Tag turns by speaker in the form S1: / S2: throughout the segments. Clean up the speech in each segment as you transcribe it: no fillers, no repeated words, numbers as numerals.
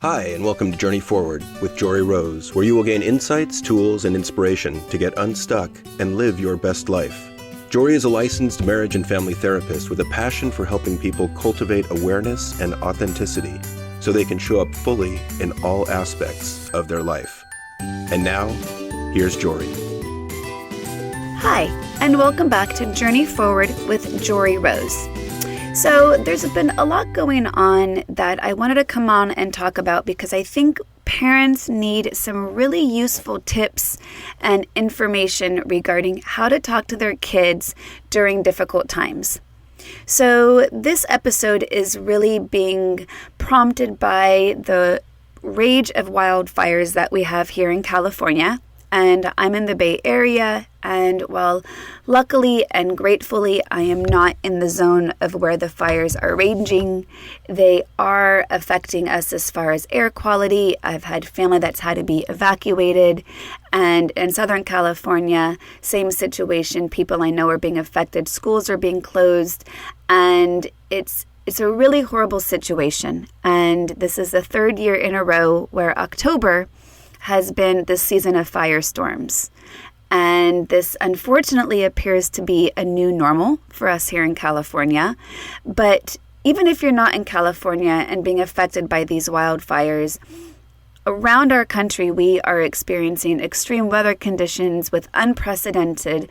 S1: Hi, and welcome to Journey Forward with Jory Rose, where you will gain insights, tools, and inspiration to get unstuck and live your best life. Jory is a licensed marriage and family therapist with a passion for helping people cultivate awareness and authenticity so they can show up fully in all aspects of their life. And now, here's Jory.
S2: Hi, and welcome back to Journey Forward with Jory Rose. So there's been a lot going on that I wanted to come on and talk about because I think parents need some really useful tips and information regarding how to talk to their kids during difficult times. So this episode is really being prompted by the rage of wildfires that we have here in California. And I'm in the Bay Area, and while luckily and gratefully I am not in the zone of where the fires are raging, they are affecting us as far as air quality. I've had family that's had to be evacuated, and in Southern California, same situation. People I know are being affected, schools are being closed, and it's a really horrible situation. And this is the third year in a row where October has been the season of firestorms. And this unfortunately appears to be a new normal for us here in California. But even if you're not in California and being affected by these wildfires, around our country we are experiencing extreme weather conditions with unprecedented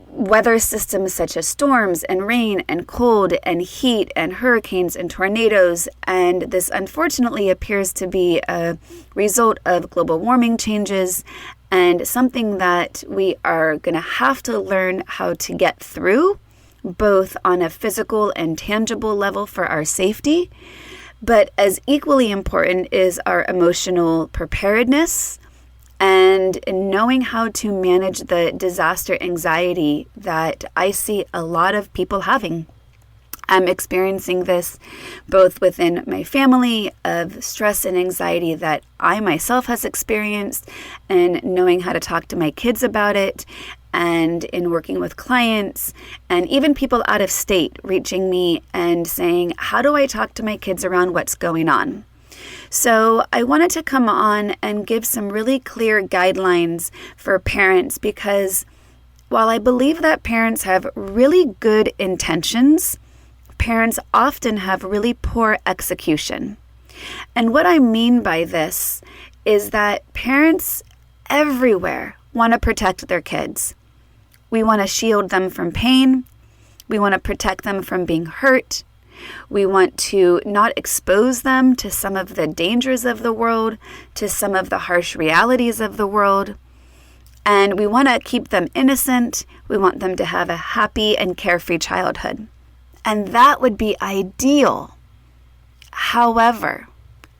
S2: weather systems such as storms and rain and cold and heat and hurricanes and tornadoes. And this unfortunately appears to be a result of global warming changes and something that we are going to have to learn how to get through, both on a physical and tangible level for our safety. But as equally important is our emotional preparedness and knowing how to manage the disaster anxiety that I see a lot of people having. I'm experiencing this both within my family of stress and anxiety that I myself has experienced, and knowing how to talk to my kids about it, and in working with clients, and even people out of state reaching me and saying, how do I talk to my kids around what's going on? So I wanted to come on and give some really clear guidelines for parents, because while I believe that parents have really good intentions, parents often have really poor execution. And what I mean by this is that parents everywhere want to protect their kids. We want to shield them from pain. We want to protect them from being hurt. We want to not expose them to some of the dangers of the world, to some of the harsh realities of the world. And we want to keep them innocent. We want them to have a happy and carefree childhood. And that would be ideal. However,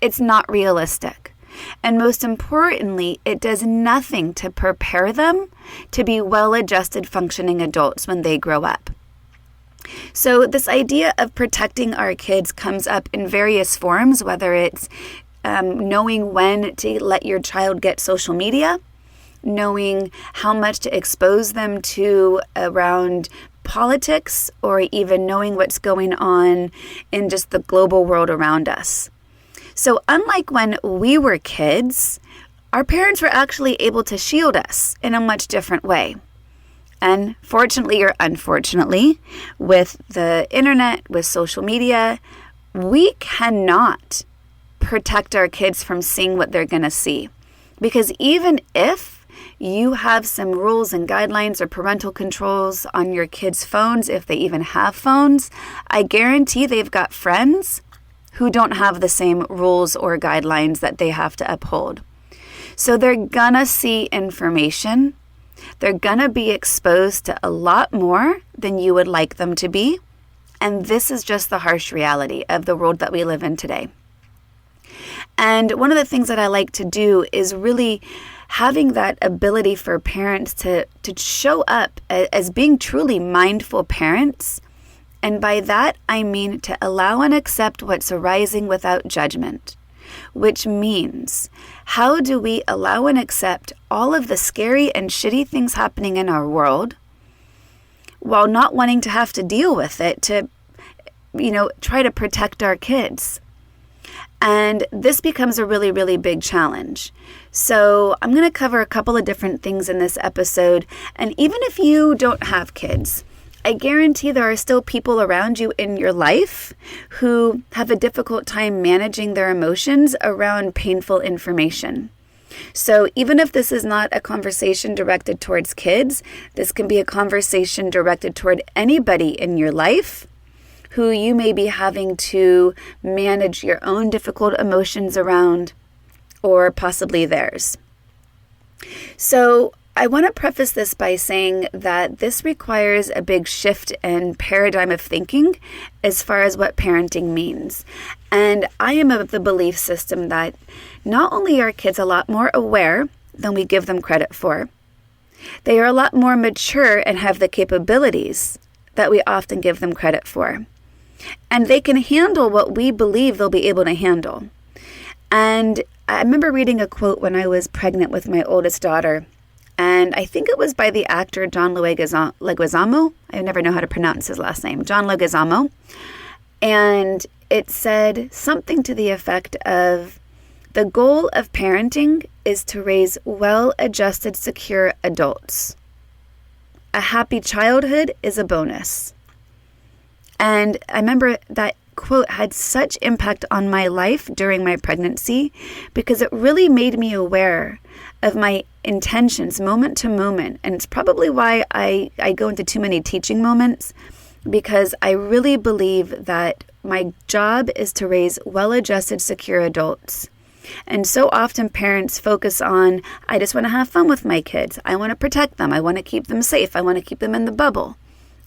S2: it's not realistic. And most importantly, it does nothing to prepare them to be well-adjusted, functioning adults when they grow up. So this idea of protecting our kids comes up in various forms, whether it's knowing when to let your child get social media, knowing how much to expose them to around politics, or even knowing what's going on in just the global world around us. So unlike when we were kids, our parents were actually able to shield us in a much different way. And fortunately or unfortunately, with the internet, with social media, we cannot protect our kids from seeing what they're going to see. Because even if you have some rules and guidelines or parental controls on your kids' phones, if they even have phones, I guarantee they've got friends who don't have the same rules or guidelines that they have to uphold. So they're gonna see information. They're gonna be exposed to a lot more than you would like them to be. And this is just the harsh reality of the world that we live in today. And one of the things that I like to do is really having that ability for parents to show up as being truly mindful parents. And by that, I mean to allow and accept what's arising without judgment, which means how do we allow and accept all of the scary and shitty things happening in our world while not wanting to have to deal with it to, try to protect our kids. And this becomes a really, really big challenge. So I'm going to cover a couple of different things in this episode. And even if you don't have kids, I guarantee there are still people around you in your life who have a difficult time managing their emotions around painful information. So even if this is not a conversation directed towards kids, this can be a conversation directed toward anybody in your life who you may be having to manage your own difficult emotions around, or possibly theirs. So I want to preface this by saying that this requires a big shift in paradigm of thinking as far as what parenting means. And I am of the belief system that not only are kids a lot more aware than we give them credit for, they are a lot more mature and have the capabilities that we often give them credit for. And they can handle what we believe they'll be able to handle. And I remember reading a quote when I was pregnant with my oldest daughter, and I think it was by the actor John Leguizamo. I never know how to pronounce his last name, John Leguizamo. And it said something to the effect of, the goal of parenting is to raise well-adjusted, secure adults. A happy childhood is a bonus. And I remember that quote had such impact on my life during my pregnancy because it really made me aware of my intentions moment to moment. And it's probably why I go into too many teaching moments, because I really believe that my job is to raise well-adjusted, secure adults. And so often parents focus on, I just want to have fun with my kids. I want to protect them. I want to keep them safe. I want to keep them in the bubble.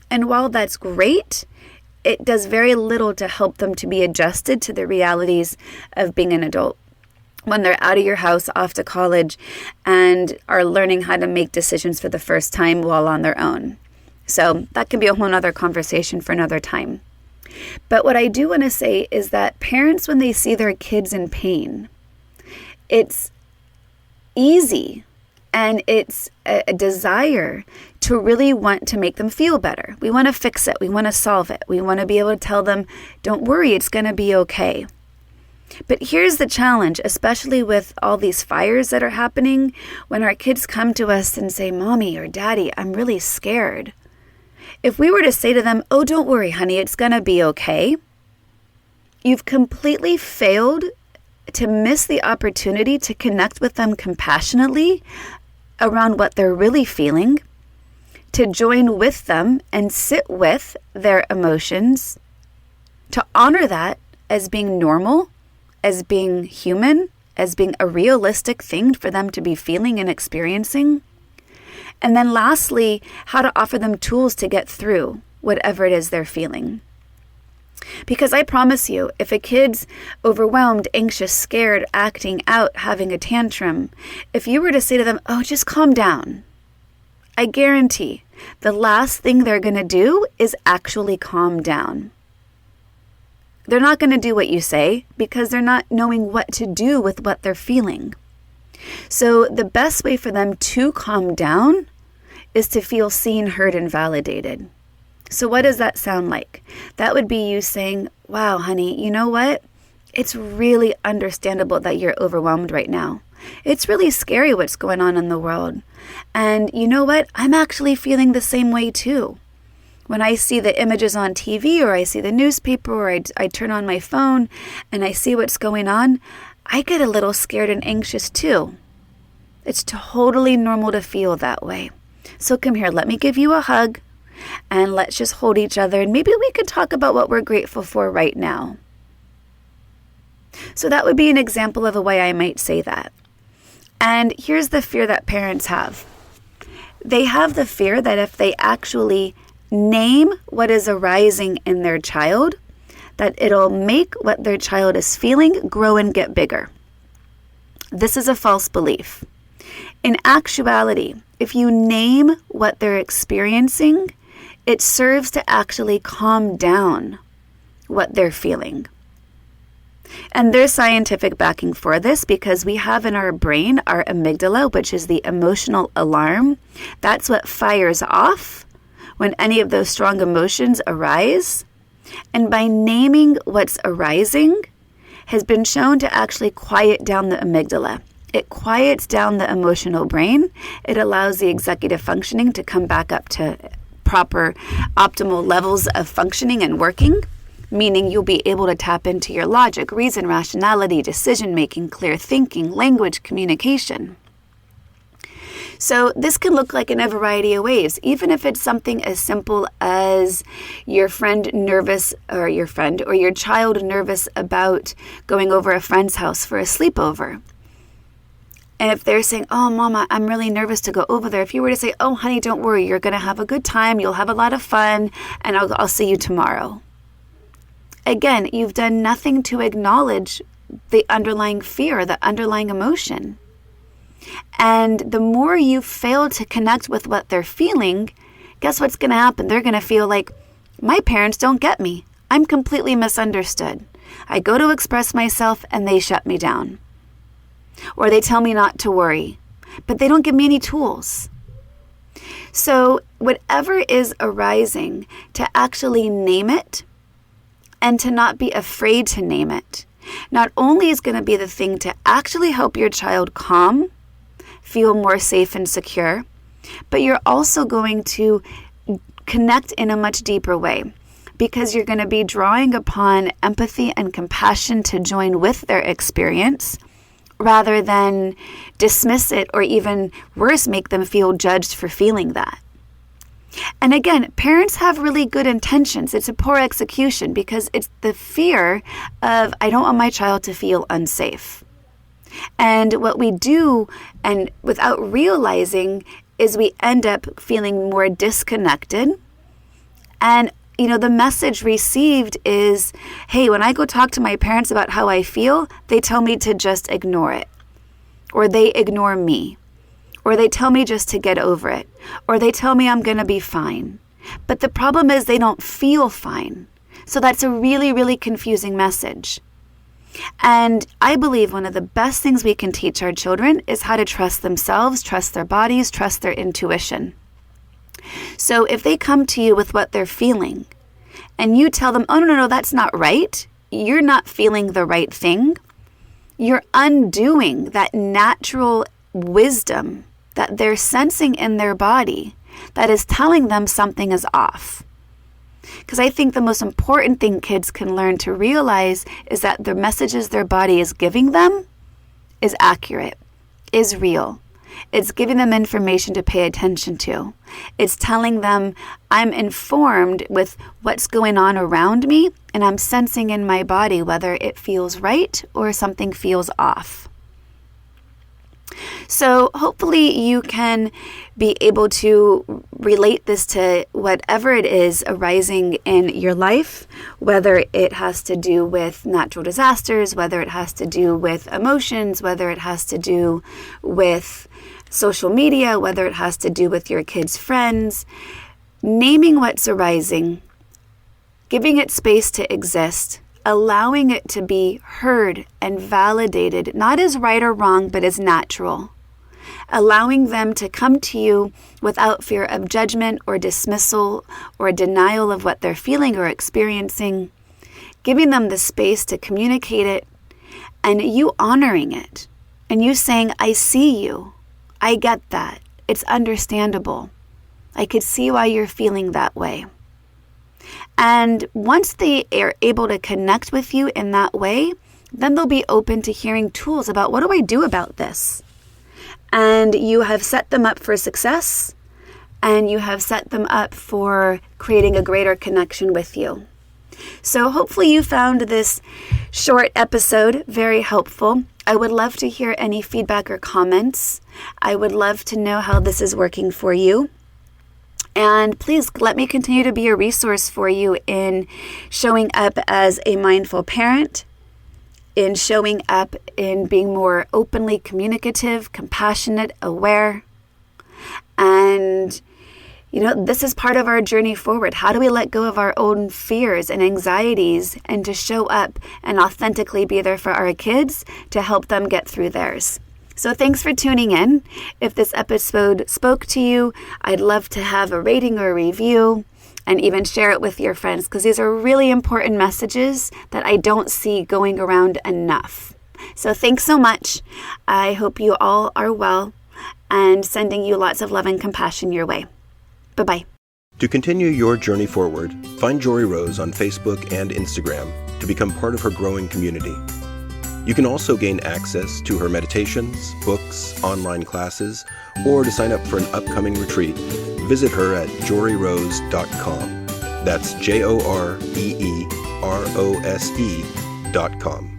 S2: And while that's great, it does very little to help them to be adjusted to the realities of being an adult when they're out of your house, off to college, and are learning how to make decisions for the first time while on their own. So that can be a whole nother conversation for another time. But what I do want to say is that parents, when they see their kids in pain, it's easy and it's a desire to really want to make them feel better. We want to fix it. We want to solve it. We want to be able to tell them, don't worry, it's going to be okay. But here's the challenge, especially with all these fires that are happening, when our kids come to us and say, Mommy or Daddy, I'm really scared. If we were to say to them, oh, don't worry, honey, it's going to be okay, you've completely failed to miss the opportunity to connect with them compassionately around what they're really feeling, to join with them and sit with their emotions, to honor that as being normal, as being human, as being a realistic thing for them to be feeling and experiencing. And then lastly, how to offer them tools to get through whatever it is they're feeling. Because I promise you, if a kid's overwhelmed, anxious, scared, acting out, having a tantrum, if you were to say to them, oh, just calm down, I guarantee the last thing they're going to do is actually calm down. They're not going to do what you say because they're not knowing what to do with what they're feeling. So the best way for them to calm down is to feel seen, heard, and validated. So what does that sound like? That would be you saying, wow, honey, you know what? It's really understandable that you're overwhelmed right now. It's really scary what's going on in the world. And you know what? I'm actually feeling the same way too. When I see the images on TV or I see the newspaper or I turn on my phone and I see what's going on, I get a little scared and anxious too. It's totally normal to feel that way. So come here, let me give you a hug and let's just hold each other and maybe we could talk about what we're grateful for right now. So that would be an example of a way I might say that. And here's the fear that parents have. They have the fear that if they actually name what is arising in their child, that it'll make what their child is feeling grow and get bigger. This is a false belief. In actuality, if you name what they're experiencing, it serves to actually calm down what they're feeling. And there's scientific backing for this because we have in our brain our amygdala, which is the emotional alarm. That's what fires off when any of those strong emotions arise. And by naming what's arising, has been shown to actually quiet down the amygdala. It quiets down the emotional brain. It allows the executive functioning to come back up to proper optimal levels of functioning and working, meaning you'll be able to tap into your logic, reason, rationality, decision-making, clear thinking, language, communication. So this can look like in a variety of ways, even if it's something as simple as your friend nervous, or your friend or your child nervous about going over a friend's house for a sleepover. And if they're saying, oh, Mama, I'm really nervous to go over there. If you were to say, oh, honey, don't worry, you're going to have a good time. You'll have a lot of fun, and I'll see you tomorrow. Again, you've done nothing to acknowledge the underlying fear, the underlying emotion. And the more you fail to connect with what they're feeling, guess what's going to happen? They're going to feel like, my parents don't get me. I'm completely misunderstood. I go to express myself and they shut me down. Or they tell me not to worry, but they don't give me any tools. So whatever is arising, to actually name it and to not be afraid to name it, not only is going to be the thing to actually help your child calm, feel more safe and secure, but you're also going to connect in a much deeper way, because you're going to be drawing upon empathy and compassion to join with their experience, rather than dismiss it, or even worse, make them feel judged for feeling that. And again, parents have really good intentions. It's a poor execution, because it's the fear of, I don't want my child to feel unsafe. And what we do, and without realizing, is we end up feeling more disconnected. And the message received is, hey, when I go talk to my parents about how I feel, they tell me to just ignore it. Or they ignore me. Or they tell me just to get over it. Or they tell me I'm going to be fine. But the problem is they don't feel fine. So that's a really, really confusing message. And I believe one of the best things we can teach our children is how to trust themselves, trust their bodies, trust their intuition. So if they come to you with what they're feeling, and you tell them, oh, no, that's not right, you're not feeling the right thing, you're undoing that natural wisdom that they're sensing in their body that is telling them something is off. Because I think the most important thing kids can learn to realize is that the messages their body is giving them is accurate, is real. It's giving them information to pay attention to. It's telling them, I'm informed with what's going on around me, and I'm sensing in my body whether it feels right or something feels off. So hopefully you can be able to relate this to whatever it is arising in your life, whether it has to do with natural disasters, whether it has to do with emotions, whether it has to do with social media, whether it has to do with your kids' friends. Naming what's arising, giving it space to exist, allowing it to be heard and validated, not as right or wrong, but as natural. Allowing them to come to you without fear of judgment or dismissal or denial of what they're feeling or experiencing. Giving them the space to communicate it, and you honoring it. And you saying, I see you. I get that. It's understandable. I could see why you're feeling that way. And once they are able to connect with you in that way, then they'll be open to hearing tools about, what do I do about this? And you have set them up for success, and you have set them up for creating a greater connection with you. So hopefully you found this short episode very helpful. I would love to hear any feedback or comments. I would love to know how this is working for you. And please let me continue to be a resource for you in showing up as a mindful parent, in showing up in being more openly communicative, compassionate, aware. And, this is part of our journey forward. How do we let go of our own fears and anxieties and to show up and authentically be there for our kids to help them get through theirs? So thanks for tuning in. If this episode spoke to you, I'd love to have a rating or a review. and even share it with your friends, because these are really important messages that I don't see going around enough. So thanks so much. I hope you all are well, and sending you lots of love and compassion your way. Bye-bye.
S1: To continue your journey forward, find Jory Rose on Facebook and Instagram to become part of her growing community. You can also gain access to her meditations, books, online classes, or to sign up for an upcoming retreat, visit her at joryrose.com. That's JOREEROSE.com.